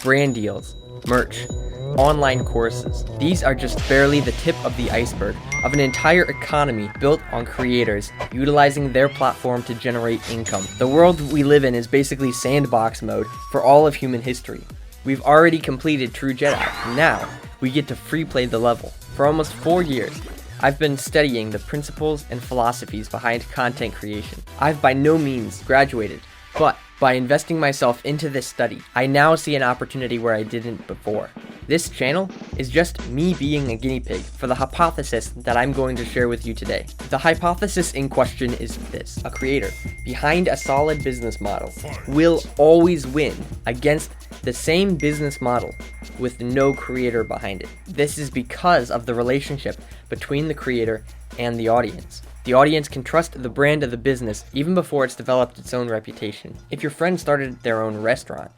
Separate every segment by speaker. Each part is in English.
Speaker 1: brand deals, merch, online courses. These are just barely the tip of the iceberg of an entire economy built on creators utilizing their platform to generate income. The world we live in is basically sandbox mode for all of human history. We've already completed True Jedi. Now, we get to free play the level. For almost 4 years, I've been studying the principles and philosophies behind content creation. I've by no means graduated, but by investing myself into this study, I now see an opportunity where I didn't before. This channel is just me being a guinea pig for the hypothesis that I'm going to share with you today. The hypothesis in question is this: a creator behind a solid business model will always win against the same business model with no creator behind it. This is because of the relationship between the creator and the audience. The audience can trust the brand of the business even before it's developed its own reputation. If your friend started their own restaurant,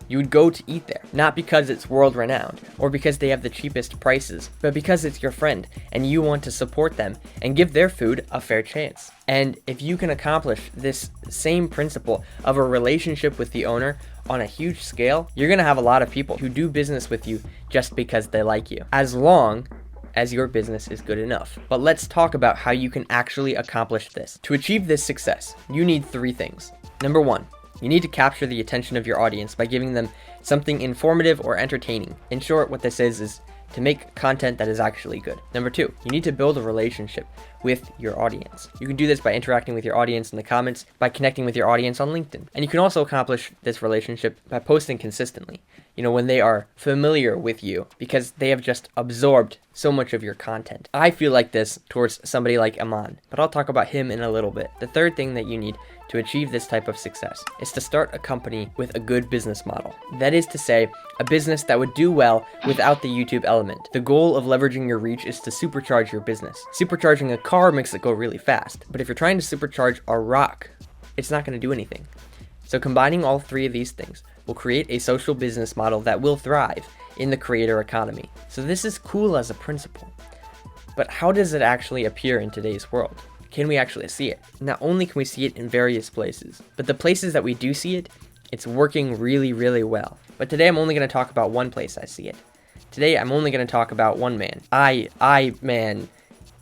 Speaker 1: you would go to eat there, not because it's world renowned or because they have the cheapest prices, but because it's your friend and you want to support them and give their food a fair chance. And if you can accomplish this same principle of a relationship with the owner on a huge scale, you're gonna have a lot of people who do business with you just because they like you, as long as your business is good enough. But let's talk about how you can actually accomplish this. To achieve this success, you need 3 things. Number 1, you need to capture the attention of your audience by giving them something informative or entertaining. In short, what this is to make content that is actually good. Number 2, you need to build a relationship with your audience. You can do this by interacting with your audience in the comments, by connecting with your audience on LinkedIn. And you can also accomplish this relationship by posting consistently, when they are familiar with you, because they have just absorbed so much of your content. I feel like this towards somebody like Iman, but I'll talk about him in a little bit. The third thing that you need to achieve this type of success is to start a company with a good business model. That is to say, a business that would do well without the YouTube element. The goal of leveraging your reach is to supercharge your business. Supercharging a car makes it go really fast, but if you're trying to supercharge a rock, it's not going to do anything. So combining all 3 of these things will create a social business model that will thrive in the creator economy. So this is cool as a principle, but how does it actually appear in today's world? Can we actually see it? Not only can we see it in various places, but the places that we do see it, it's working really, really well. But today I'm only going to talk about one place I see it. Today I'm only going to talk about one man.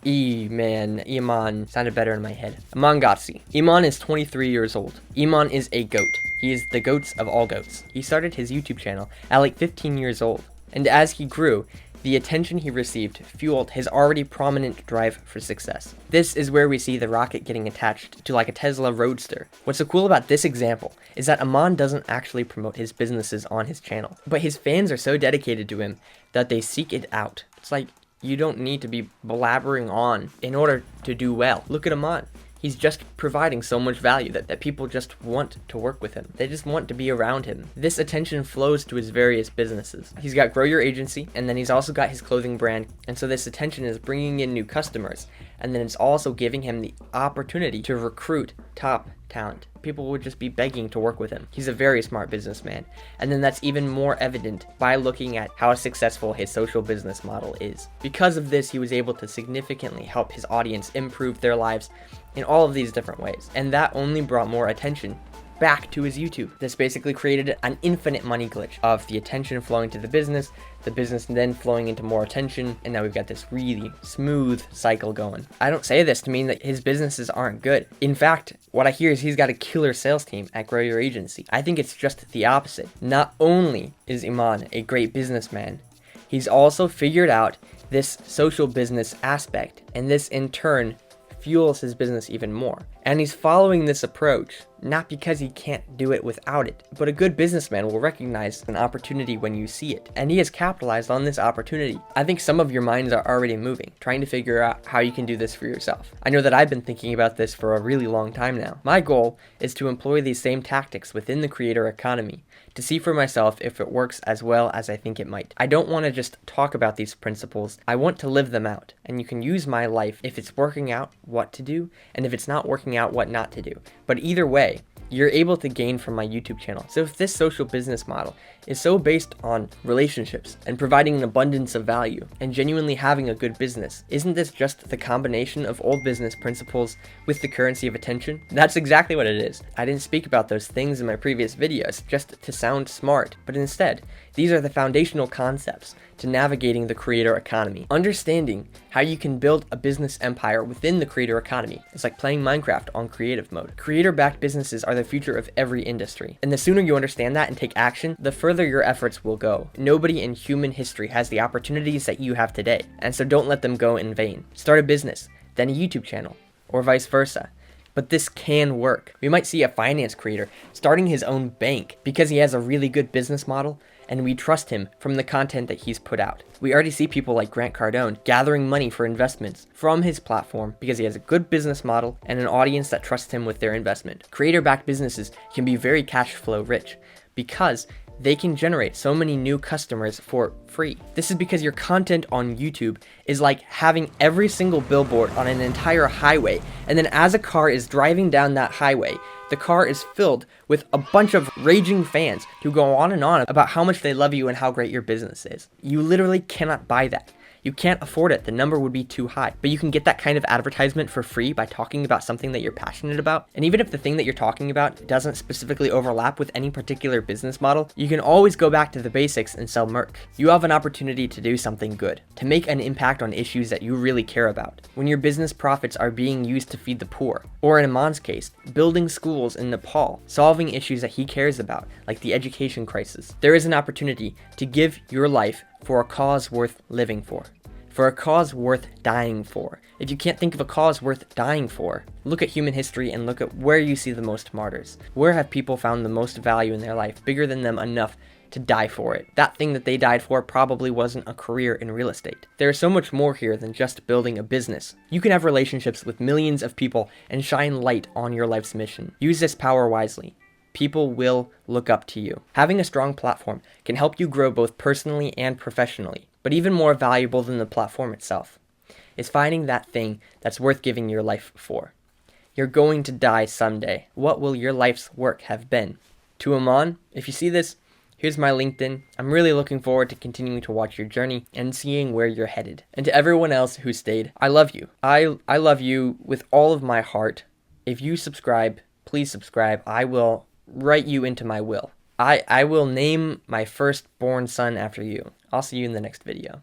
Speaker 1: Iman sounded better in my head. Iman Gadzhi. Iman is 23 years old. Iman is a goat. He is the goats of all goats. He started his YouTube channel at like 15 years old. And as he grew, the attention he received fueled his already prominent drive for success. This is where we see the rocket getting attached to like a Tesla Roadster. What's so cool about this example is that Iman doesn't actually promote his businesses on his channel, but his fans are so dedicated to him that they seek it out. It's like, you don't need to be blabbering on in order to do well. Look at Iman. He's just providing so much value that people just want to work with him. They just want to be around him. This attention flows to his various businesses. He's got Grow Your Agency, and then he's also got his clothing brand. And so this attention is bringing in new customers. And then it's also giving him the opportunity to recruit top talent. People would just be begging to work with him. He's a very smart businessman. And then that's even more evident by looking at how successful his social business model is. Because of this, he was able to significantly help his audience improve their lives in all of these different ways. And that only brought more attention back to his YouTube. This basically created an infinite money glitch of the attention flowing to the business then flowing into more attention, and now we've got this really smooth cycle going. I don't say this to mean that his businesses aren't good. In fact, what I hear is he's got a killer sales team at Grow Your Agency. I think it's just the opposite. Not only is Iman a great businessman, he's also figured out this social business aspect, and this in turn fuels his business even more. And he's following this approach not because he can't do it without it, but a good businessman will recognize an opportunity when you see it, and he has capitalized on this opportunity. I think some of your minds are already moving, trying to figure out how you can do this for yourself. I know that I've been thinking about this for a really long time now. My goal is to employ these same tactics within the creator economy to see for myself if it works as well as I think it might. I don't want to just talk about these principles, I want to live them out, and you can use my life if it's working out what to do, and if it's not working out what not to do. But either way, you're able to gain from my YouTube channel. So if this social business model is so based on relationships and providing an abundance of value and genuinely having a good business. Isn't this just the combination of old business principles with the currency of attention? That's exactly what it is. I didn't speak about those things in my previous videos just to sound smart, but instead, these are the foundational concepts to navigating the creator economy. Understanding how you can build a business empire within the creator economy is like playing Minecraft on creative mode. Creator-backed businesses are the future of every industry, and the sooner you understand that and take action, the further your efforts will go. Nobody in human history has the opportunities that you have today, and so don't let them go in vain. Start a business, then a YouTube channel, or vice versa. But this can work. We might see a finance creator starting his own bank because he has a really good business model and we trust him from the content that he's put out. We already see people like Grant Cardone gathering money for investments from his platform because he has a good business model and an audience that trusts him with their investment. Creator-backed businesses can be very cash flow rich because they can generate so many new customers for free. This is because your content on YouTube is like having every single billboard on an entire highway, and then as a car is driving down that highway, the car is filled with a bunch of raging fans who go on and on about how much they love you and how great your business is. You literally cannot buy that. You can't afford it. The number would be too high. But you can get that kind of advertisement for free by talking about something that you're passionate about. And even if the thing that you're talking about doesn't specifically overlap with any particular business model, you can always go back to the basics and sell merch. You have an opportunity to do something good, to make an impact on issues that you really care about. When your business profits are being used to feed the poor, or in Iman's case, building schools in Nepal, solving issues that he cares about, like the education crisis, there is an opportunity to give your life for a cause worth living for a cause worth dying for. If you can't think of a cause worth dying for, look at human history and look at where you see the most martyrs. Where have people found the most value in their life, bigger than them enough to die for it? That thing that they died for probably wasn't a career in real estate. There is so much more here than just building a business. You can have relationships with millions of people and shine light on your life's mission. Use this power wisely. People will look up to you. Having a strong platform can help you grow both personally and professionally. But even more valuable than the platform itself is finding that thing that's worth giving your life for. You're going to die someday. What will your life's work have been? To Iman, if you see this, here's my LinkedIn. I'm really looking forward to continuing to watch your journey and seeing where you're headed. And to everyone else who stayed, I love you. I love you with all of my heart. If you subscribe, please subscribe. I will write you into my will. I will name my firstborn son after you. I'll see you in the next video.